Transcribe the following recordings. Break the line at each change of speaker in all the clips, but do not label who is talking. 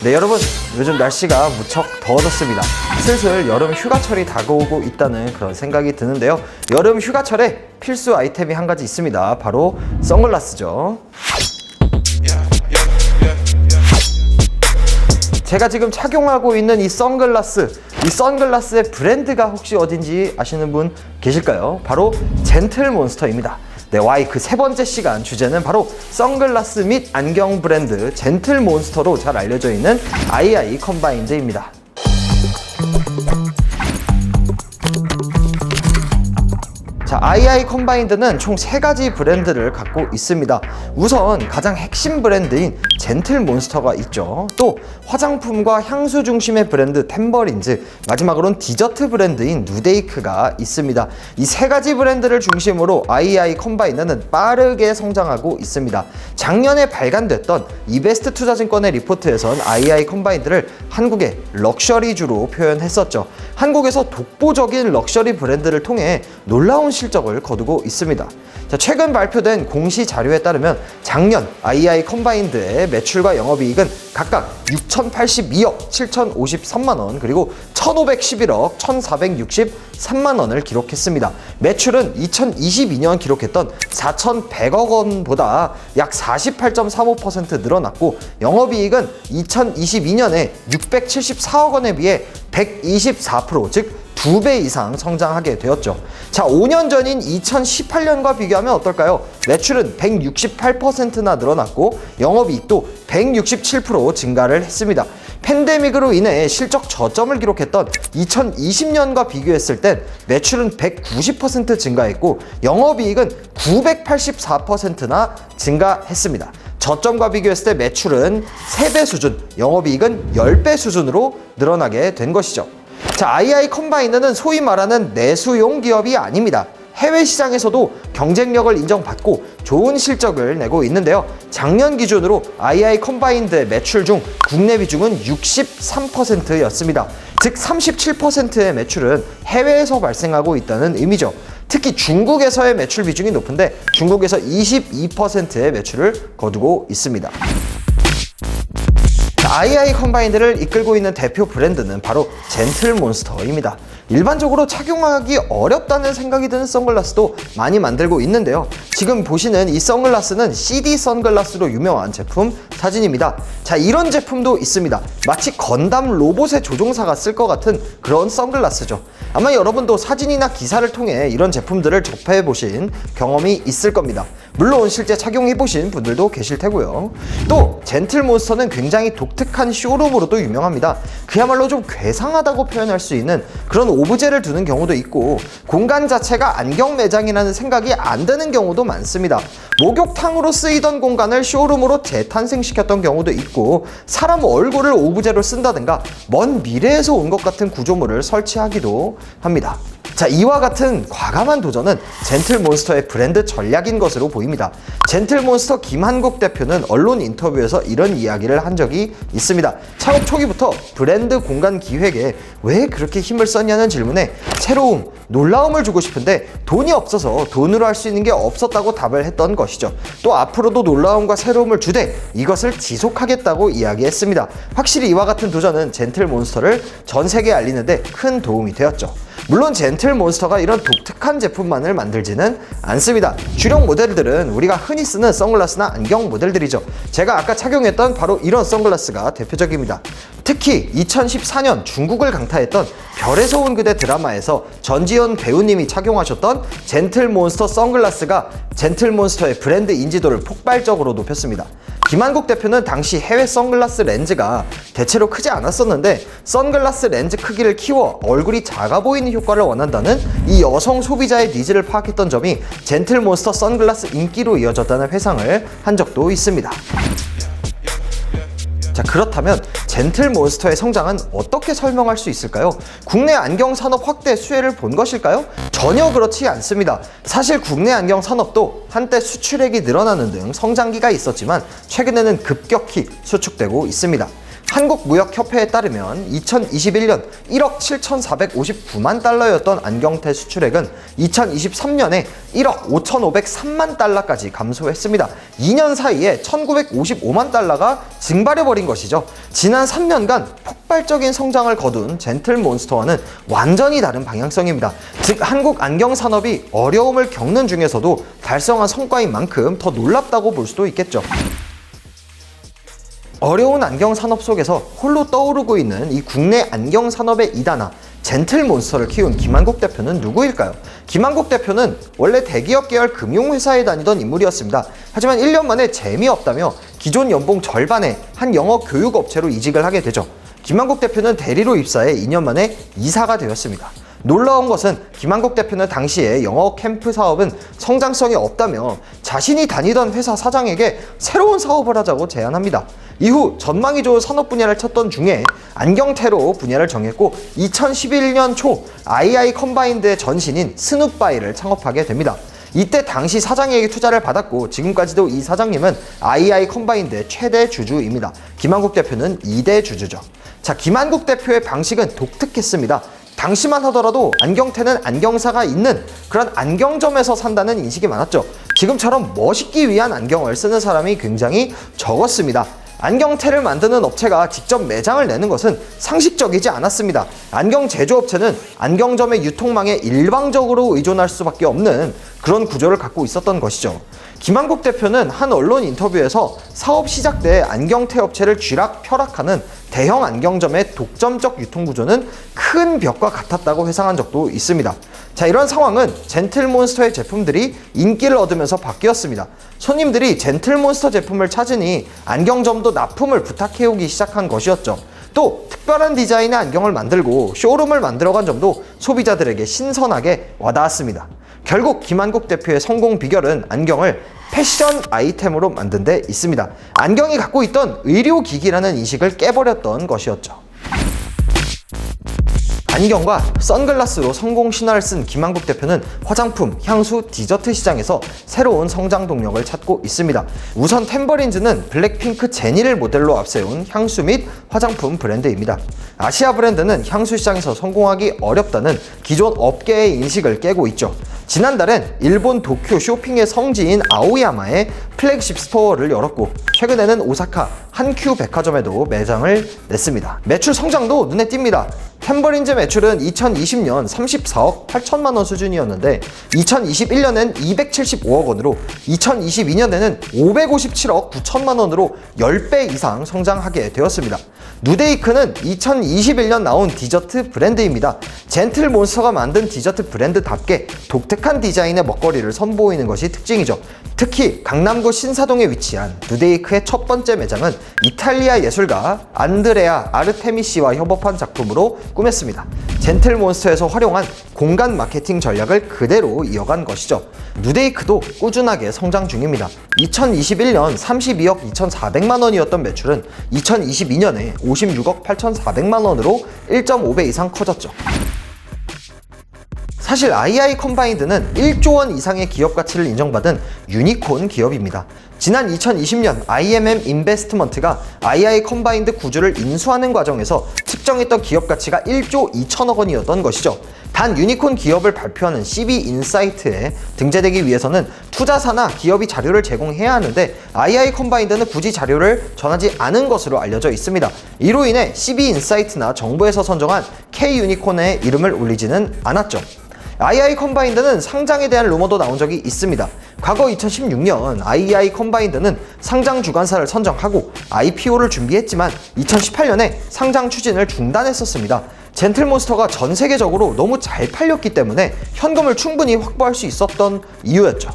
네, 여러분, 요즘 날씨가 무척 더워졌습니다. 슬슬 여름 휴가철이 다가오고 있다는 그런 생각이 드는데요. 여름 휴가철에 필수 아이템이 한 가지 있습니다. 바로 선글라스죠. 제가 지금 착용하고 있는 이 선글라스의 브랜드가 혹시 어딘지 아시는 분 계실까요? 바로 젠틀몬스터입니다. 네, Y 그 세 번째 시간 주제는 바로 선글라스 및 안경 브랜드 젠틀몬스터로 잘 알려져 있는 II 컴바인드입니다. 자, II 컴바인드는 총 3가지 브랜드를 갖고 있습니다. 우선 가장 핵심 브랜드인 젠틀몬스터가 있죠. 또 화장품과 향수 중심의 브랜드 템버린즈, 마지막으로는 디저트 브랜드인 누데이크가 있습니다. 이 3가지 브랜드를 중심으로 II 컴바인드는 빠르게 성장하고 있습니다. 작년에 발간됐던 이베스트 투자증권의 리포트에선 II 컴바인드를 한국의 럭셔리주로 표현했었죠. 한국에서 독보적인 럭셔리 브랜드를 통해 놀라운 실적을 거두고 있습니다. 자, 최근 발표된 공시 자료에 따르면 작년 II 컴바인드의 매출과 영업이익은 각각 6,082억 7,053만원 그리고 1,511억 1,463만원을 기록했습니다. 매출은 2022년 기록했던 4,100억 원보다 약 48.35% 늘어났고 영업이익은 2022년에 674억 원에 비해 124%, 즉 2배 이상 성장하게 되었죠. 자, 5년 전인 2018년과 비교하면 어떨까요? 매출은 168%나 늘어났고 영업이익도 167% 증가를 했습니다. 팬데믹으로 인해 실적 저점을 기록했던 2020년과 비교했을 땐 매출은 190% 증가했고 영업이익은 984%나 증가했습니다. 저점과 비교했을 때 매출은 3배 수준, 영업이익은 10배 수준으로 늘어나게 된 것이죠. 자, II 컴바인드는 소위 말하는 내수용 기업이 아닙니다. 해외 시장에서도 경쟁력을 인정받고 좋은 실적을 내고 있는데요. 작년 기준으로 II 컴바인드의 매출 중 국내 비중은 63%였습니다. 즉 37%의 매출은 해외에서 발생하고 있다는 의미죠. 특히 중국에서의 매출 비중이 높은데 중국에서 22%의 매출을 거두고 있습니다. II 컴바인드를 이끌고 있는 대표 브랜드는 바로 젠틀몬스터입니다. 일반적으로 착용하기 어렵다는 생각이 드는 선글라스도 많이 만들고 있는데요. 지금 보시는 이 선글라스는 CD 선글라스로 유명한 제품 사진입니다. 자, 이런 제품도 있습니다. 마치 건담 로봇의 조종사가 쓸 것 같은 그런 선글라스죠. 아마 여러분도 사진이나 기사를 통해 이런 제품들을 접해보신 경험이 있을 겁니다. 물론 실제 착용해보신 분들도 계실 테고요. 또 젠틀몬스터는 굉장히 독특한 쇼룸으로도 유명합니다. 그야말로 좀 괴상하다고 표현할 수 있는 그런 오브제를 두는 경우도 있고 공간 자체가 안경 매장이라는 생각이 안 드는 경우도 많습니다. 목욕탕으로 쓰이던 공간을 쇼룸으로 재탄생시켰던 경우도 있고 사람 얼굴을 오브제로 쓴다든가 먼 미래에서 온 것 같은 구조물을 설치하기도 합니다. 자, 이와 같은 과감한 도전은 젠틀몬스터의 브랜드 전략인 것으로 보입니다. 젠틀몬스터 김한국 대표는 언론 인터뷰에서 이런 이야기를 한 적이 있습니다. 창업 초기부터 브랜드 공간 기획에 왜 그렇게 힘을 썼냐는 질문에 새로움, 놀라움을 주고 싶은데 돈이 없어서 돈으로 할 수 있는 게 없었다고 답을 했던 것이죠. 또 앞으로도 놀라움과 새로움을 주되 이것을 지속하겠다고 이야기했습니다. 확실히 이와 같은 도전은 젠틀몬스터를 전 세계에 알리는데 큰 도움이 되었죠. 물론 젠틀몬스터가 이런 독특한 제품만을 만들지는 않습니다. 주력 모델들은 우리가 흔히 쓰는 선글라스나 안경 모델들이죠. 제가 아까 착용했던 바로 이런 선글라스가 대표적입니다. 특히 2014년 중국을 강타했던 별에서 온 그대 드라마에서 전지현 배우님이 착용하셨던 젠틀몬스터 선글라스가 젠틀몬스터의 브랜드 인지도를 폭발적으로 높였습니다. 김한국 대표는 당시 해외 선글라스 렌즈가 대체로 크지 않았었는데 선글라스 렌즈 크기를 키워 얼굴이 작아 보이는 효과를 원한다는 이 여성 소비자의 니즈를 파악했던 점이 젠틀몬스터 선글라스 인기로 이어졌다는 회상을 한 적도 있습니다. 자, 그렇다면 젠틀몬스터의 성장은 어떻게 설명할 수 있을까요? 국내 안경 산업 확대 수혜를 본 것일까요? 전혀 그렇지 않습니다. 사실 국내 안경 산업도 한때 수출액이 늘어나는 등 성장기가 있었지만 최근에는 급격히 수축되고 있습니다. 한국무역협회에 따르면 2021년 1억 7,459만 달러였던 안경테 수출액은 2023년에 1억 5,503만 달러까지 감소했습니다. 2년 사이에 1,955만 달러가 증발해버린 것이죠. 지난 3년간 폭발적인 성장을 거둔 젠틀몬스터와는 완전히 다른 방향성입니다. 즉 한국 안경 산업이 어려움을 겪는 중에서도 달성한 성과인 만큼 더 놀랍다고 볼 수도 있겠죠. 어려운 안경 산업 속에서 홀로 떠오르고 있는 이 국내 안경 산업의 이단아 젠틀몬스터를 키운 김한국 대표는 누구일까요? 김한국 대표는 원래 대기업 계열 금융회사에 다니던 인물이었습니다. 하지만 1년 만에 재미없다며 기존 연봉 절반의 한 영어 교육업체로 이직을 하게 되죠. 김한국 대표는 대리로 입사해 2년 만에 이사가 되었습니다. 놀라운 것은 김한국 대표는 당시에 영어 캠프 사업은 성장성이 없다며 자신이 다니던 회사 사장에게 새로운 사업을 하자고 제안합니다. 이후 전망이 좋은 산업 분야를 찾던 중에 안경테로 분야를 정했고 2011년 초 II 컴바인드의 전신인 스눕바이를 창업하게 됩니다. 이때 당시 사장에게 투자를 받았고 지금까지도 이 사장님은 II 컴바인드의 최대 주주입니다. 김한국 대표는 2대 주주죠. 자, 김한국 대표의 방식은 독특했습니다. 당시만 하더라도 안경테는 안경사가 있는 그런 안경점에서 산다는 인식이 많았죠. 지금처럼 멋있기 위한 안경을 쓰는 사람이 굉장히 적었습니다. 안경테를 만드는 업체가 직접 매장을 내는 것은 상식적이지 않았습니다. 안경 제조업체는 안경점의 유통망에 일방적으로 의존할 수밖에 없는 그런 구조를 갖고 있었던 것이죠. 김한국 대표는 한 언론 인터뷰에서 사업 시작 때 안경테 업체를 쥐락펴락하는 대형 안경점의 독점적 유통구조는 큰 벽과 같았다고 회상한 적도 있습니다. 자, 이런 상황은 젠틀몬스터의 제품들이 인기를 얻으면서 바뀌었습니다. 손님들이 젠틀몬스터 제품을 찾으니 안경점도 납품을 부탁해오기 시작한 것이었죠. 또 특별한 디자인의 안경을 만들고 쇼룸을 만들어간 점도 소비자들에게 신선하게 와닿았습니다. 결국 김한국 대표의 성공 비결은 안경을 패션 아이템으로 만든 데 있습니다. 안경이 갖고 있던 의료기기라는 인식을 깨버렸던 것이었죠. 안경과 선글라스로 성공 신화를 쓴 김한국 대표는 화장품, 향수, 디저트 시장에서 새로운 성장 동력을 찾고 있습니다. 우선 템버린즈는 블랙핑크 제니를 모델로 앞세운 향수 및 화장품 브랜드입니다. 아시아 브랜드는 향수 시장에서 성공하기 어렵다는 기존 업계의 인식을 깨고 있죠. 지난달엔 일본 도쿄 쇼핑의 성지인 아오야마에 플래그십 스토어를 열었고 최근에는 오사카 한큐 백화점에도 매장을 냈습니다. 매출 성장도 눈에 띕니다. 템버린즈 매출은 2020년 34억 8천만 원 수준이었는데 2021년엔 275억 원으로 2022년에는 557억 9천만 원으로 10배 이상 성장하게 되었습니다. 누데이크는 2021년 나온 디저트 브랜드입니다. 젠틀몬스터가 만든 디저트 브랜드답게 독특한 디자인의 먹거리를 선보이는 것이 특징이죠. 특히 강남구 신사동에 위치한 누데이크의 첫 번째 매장은 이탈리아 예술가 안드레아 아르테미시와 협업한 작품으로 꾸몄습니다. 젠틀몬스터에서 활용한 공간 마케팅 전략을 그대로 이어간 것이죠. 누데이크도 꾸준하게 성장 중입니다. 2021년 32억 2,400만 원이었던 매출은 2022년에 56억 8,400만 원으로 1.5배 이상 커졌죠. 사실 II 컴바인드는 1조 원 이상의 기업 가치를 인정받은 유니콘 기업입니다. 지난 2020년 IMM 인베스트먼트가 II 컴바인드 구주를 인수하는 과정에서 측정했던 기업 가치가 1조 2천억 원이었던 것이죠. 단 유니콘 기업을 발표하는 CB인사이트에 등재되기 위해서는 투자사나 기업이 자료를 제공해야 하는데 II 컴바인드는 굳이 자료를 전하지 않은 것으로 알려져 있습니다. 이로 인해 CB인사이트나 정부에서 선정한 K유니콘의 이름을 올리지는 않았죠. II 컴바인드는 상장에 대한 루머도 나온 적이 있습니다. 과거 2016년 II 컴바인드는 상장 주관사를 선정하고 IPO를 준비했지만 2018년에 상장 추진을 중단했었습니다. 젠틀몬스터가 전 세계적으로 너무 잘 팔렸기 때문에 현금을 충분히 확보할 수 있었던 이유였죠.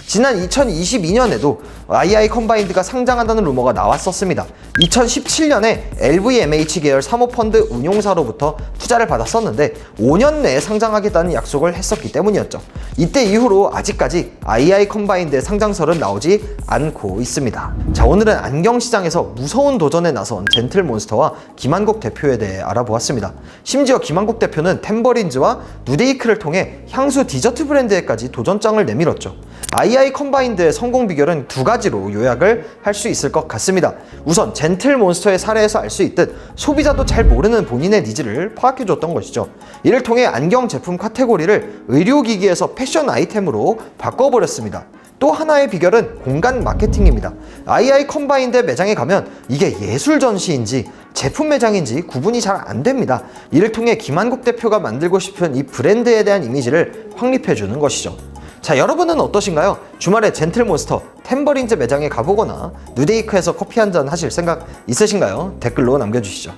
지난 2022년에도 II 컴바인드가 상장한다는 루머가 나왔었습니다. 2017년에 LVMH 계열 사모펀드 운용사로부터 투자를 받았었는데 5년 내에 상장하겠다는 약속을 했었기 때문이었죠. 이때 이후로 아직까지 II 컴바인드의 상장설은 나오지 않고 있습니다. 자, 오늘은 안경시장에서 무서운 도전에 나선 젠틀몬스터와 김한국 대표에 대해 알아보았습니다. 심지어 김한국 대표는 템버린즈와 누데이크를 통해 향수 디저트 브랜드에까지 도전장을 내밀었죠. II 컴바인드의 성공 비결은 두 가지로 요약을 할 수 있을 것 같습니다. 우선 젠틀몬스터의 사례에서 알 수 있듯 소비자도 잘 모르는 본인의 니즈를 파악해줬던 것이죠. 이를 통해 안경 제품 카테고리를 의료기기에서 패션 아이템으로 바꿔버렸습니다. 또 하나의 비결은 공간 마케팅입니다. II 컴바인드 매장에 가면 이게 예술 전시인지 제품 매장인지 구분이 잘 안 됩니다. 이를 통해 김한국 대표가 만들고 싶은 이 브랜드에 대한 이미지를 확립해주는 것이죠. 자, 여러분은 어떠신가요? 주말에 젠틀몬스터, 템버린즈 매장에 가보거나 누데이크에서 커피 한잔 하실 생각 있으신가요? 댓글로 남겨주시죠.